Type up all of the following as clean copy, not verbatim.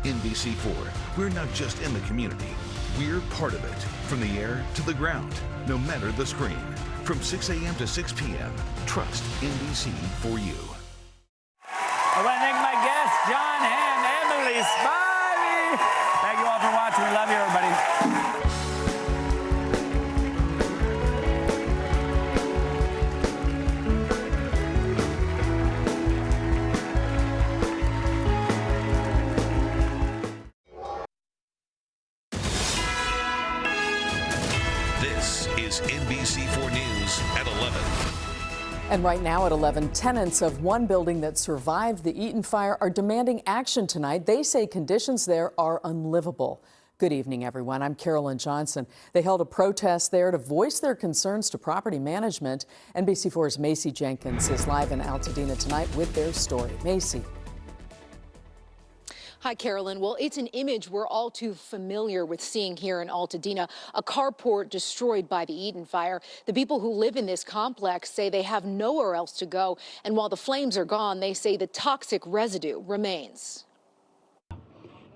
NBC4, we're not just in the community, we're part of it. From the air to the ground, no matter the screen. From 6 a.m. to 6 p.m., trust NBC for you. I want to thank my guests, John and Emily Smiley. Thank you all for watching. We love you, everybody. This is NBC4 News at 11. And right now at 11, tenants of one building that survived the Eaton fire are demanding action tonight. They say conditions there are unlivable. Good evening, everyone. I'm Carolyn Johnson. They held a protest there to voice their concerns to property management. NBC4's Macy Jenkins is live in Altadena tonight with their story. Macy. Hi, Carolyn. Well, it's an image we're all too familiar with seeing here in Altadena, a carport destroyed by the Eaton fire. The people who live in this complex say they have nowhere else to go. And while the flames are gone, they say the toxic residue remains.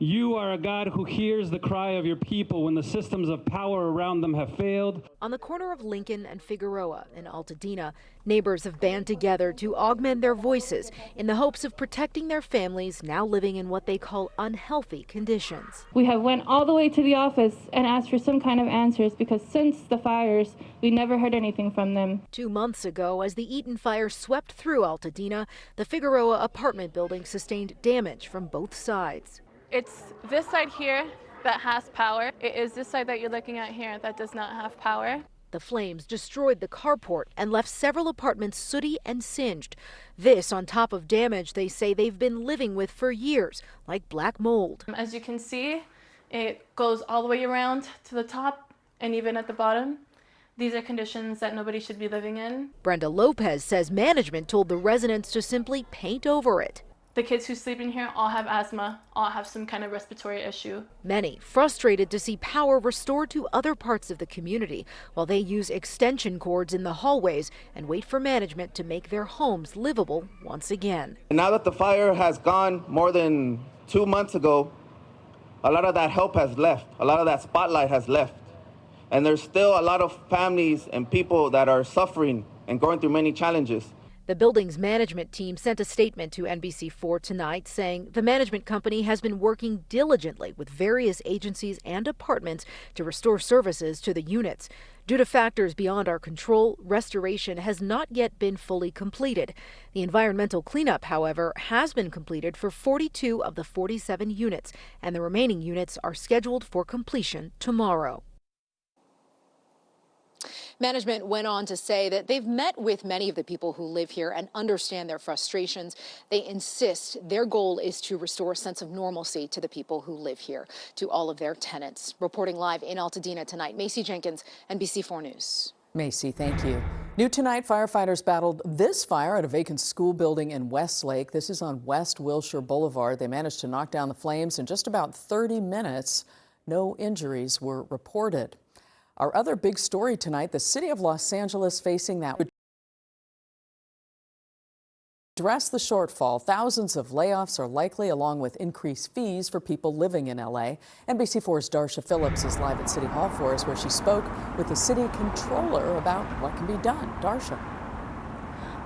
You are a God who hears the cry of your people when the systems of power around them have failed. On the corner of Lincoln and Figueroa in Altadena, neighbors have band together to augment their voices in the hopes of protecting their families now living in what they call unhealthy conditions. We have went all the way to the office and asked for some kind of answers because since the fires, we never heard anything from them. 2 months ago, as the Eaton fire swept through Altadena, the Figueroa apartment building sustained damage from both sides. It's this side here that has power. It is this side that you're looking at here that does not have power. The flames destroyed the carport and left several apartments sooty and singed. This on top of damage they say they've been living with for years, like black mold. As you can see, it goes all the way around to the top and even at the bottom. These are conditions that nobody should be living in. Brenda Lopez says management told the residents to simply paint over it. The kids who sleep in here all have asthma, all have some kind of respiratory issue. Many frustrated to see power restored to other parts of the community while they use extension cords in the hallways and wait for management to make their homes livable once again. Now that the fire has gone more than 2 months ago, a lot of that help has left. A lot of that spotlight has left. And there's still a lot of families and people that are suffering and going through many challenges. The building's management team sent a statement to NBC4 tonight saying the management company has been working diligently with various agencies and departments to restore services to the units. Due to factors beyond our control, restoration has not yet been fully completed. The environmental cleanup, however, has been completed for 42 of the 47 units, and the remaining units are scheduled for completion tomorrow. Management went on to say that they've met with many of the people who live here and understand their frustrations. They insist their goal is to restore a sense of normalcy to the people who live here, to all of their tenants. Reporting live in Altadena tonight, Macy Jenkins, NBC4 News. Macy, thank you. New tonight, firefighters battled this fire at a vacant school building in Westlake. This is on West Wilshire Boulevard. They managed to knock down the flames in just about 30 minutes. No injuries were reported. Our other big story tonight, the city of Los Angeles facing that would address the shortfall. Thousands of layoffs are likely, along with increased fees for people living in LA. NBC4's Darsha Phillips is live at City Hall for us, where she spoke with the city controller about what can be done. Darsha.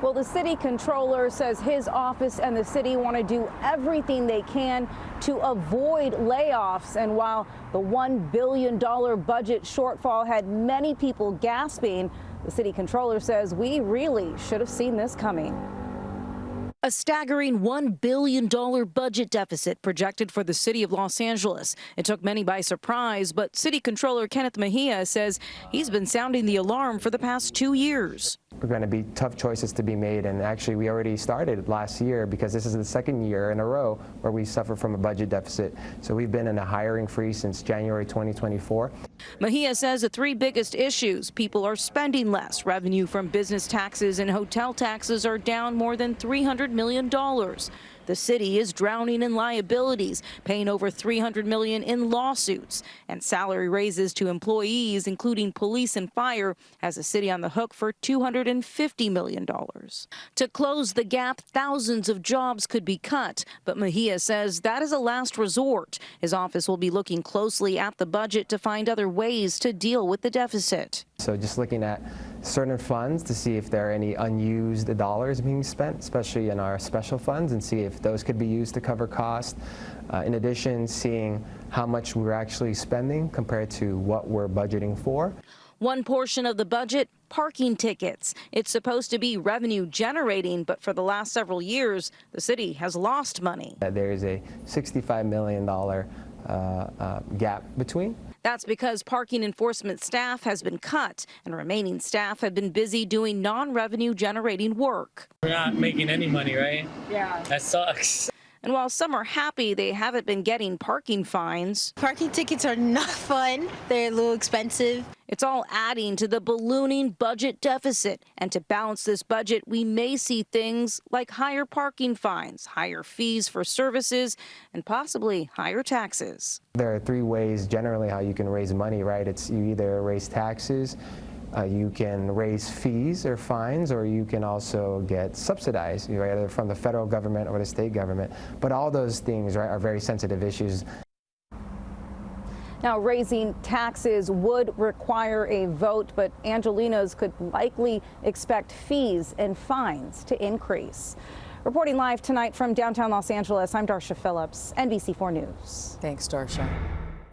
Well, the city controller says his office and the city want to do everything they can to avoid layoffs. And while the $1 billion budget shortfall had many people gasping, the city controller says we really should have seen this coming. A staggering $1 billion budget deficit projected for the city of Los Angeles. It took many by surprise, but City Controller Kenneth Mejia says he's been sounding the alarm for the past 2 years. We're going to be tough choices to be made, and actually we already started last year because this is the second year in a row where we suffer from a budget deficit. So we've been in a hiring freeze since January 2024. Mejia says the three biggest issues: people are spending less, revenue from business taxes and hotel taxes are down more than $300 million. The city is drowning in liabilities, paying over $300 million in lawsuits, and salary raises to employees, including police and fire, has the city on the hook for $250 million. To close the gap, thousands of jobs could be cut, but Mejia says that is a last resort. His office will be looking closely at the budget to find other ways to deal with the deficit. So just looking at certain funds to see if there are any unused dollars being spent, especially in our special funds, and see if those could be used to cover costs. In addition, seeing how much we're actually spending compared to what we're budgeting for. One portion of the budget, parking tickets. It's supposed to be revenue generating, but for the last several years, the city has lost money. There is a $65 million gap between. That's because parking enforcement staff has been cut and remaining staff have been busy doing non-revenue generating work. We're not making any money, right? Yeah. That sucks. And while some are happy they haven't been getting parking fines, parking tickets are not fun. They're a little expensive. It's all adding to the ballooning budget deficit. And to balance this budget, we may see things like higher parking fines, higher fees for services, and possibly higher taxes. There are three ways generally how you can raise money, right? It's you either raise taxes, you can raise fees or fines, or you can also get subsidized, either from the federal government or the state government. But all those things, right, are very sensitive issues. Now, raising taxes would require a vote, but Angelenos could likely expect fees and fines to increase. Reporting live tonight from downtown Los Angeles, I'm Darsha Phillips, NBC4 News. Thanks, Darsha.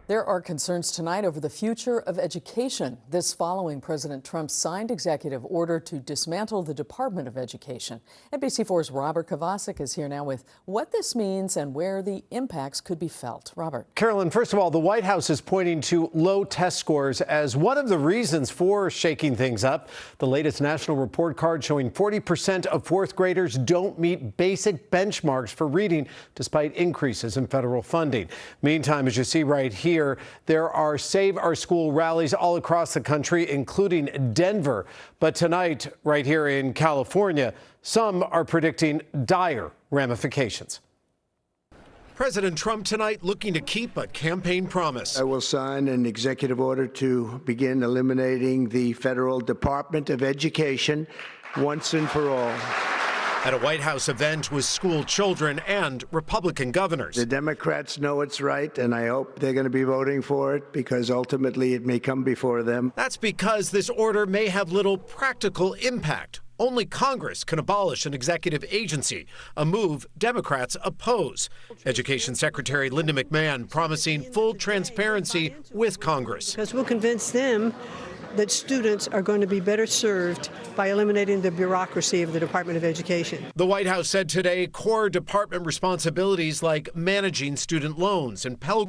There are concerns tonight over the future of education. This following President Trump's signed executive order to dismantle the Department of Education. NBC4's Robert Kovacic is here now with what this means and where the impacts could be felt. Robert. Carolyn, first of all, the White House is pointing to low test scores as one of the reasons for shaking things up. The latest national report card showing 40% of fourth graders don't meet basic benchmarks for reading despite increases in federal funding. Meantime, as you see right here, there are Save Our School rallies all across the country, including Denver. But tonight, right here in California, some are predicting dire ramifications. President Trump tonight looking to keep a campaign promise. I will sign an executive order to begin eliminating the federal Department of Education once and for all. At a White House event with school children and Republican governors. The Democrats know it's right, and I hope they're going to be voting for it because ultimately it may come before them. That's because this order may have little practical impact. Only Congress can abolish an executive agency, a move Democrats oppose. Education Secretary Linda McMahon promising full transparency with Congress. Because we'll convince them that students are going to be better served by eliminating the bureaucracy of the Department of Education. The White House said today core department responsibilities like managing student loans and Pell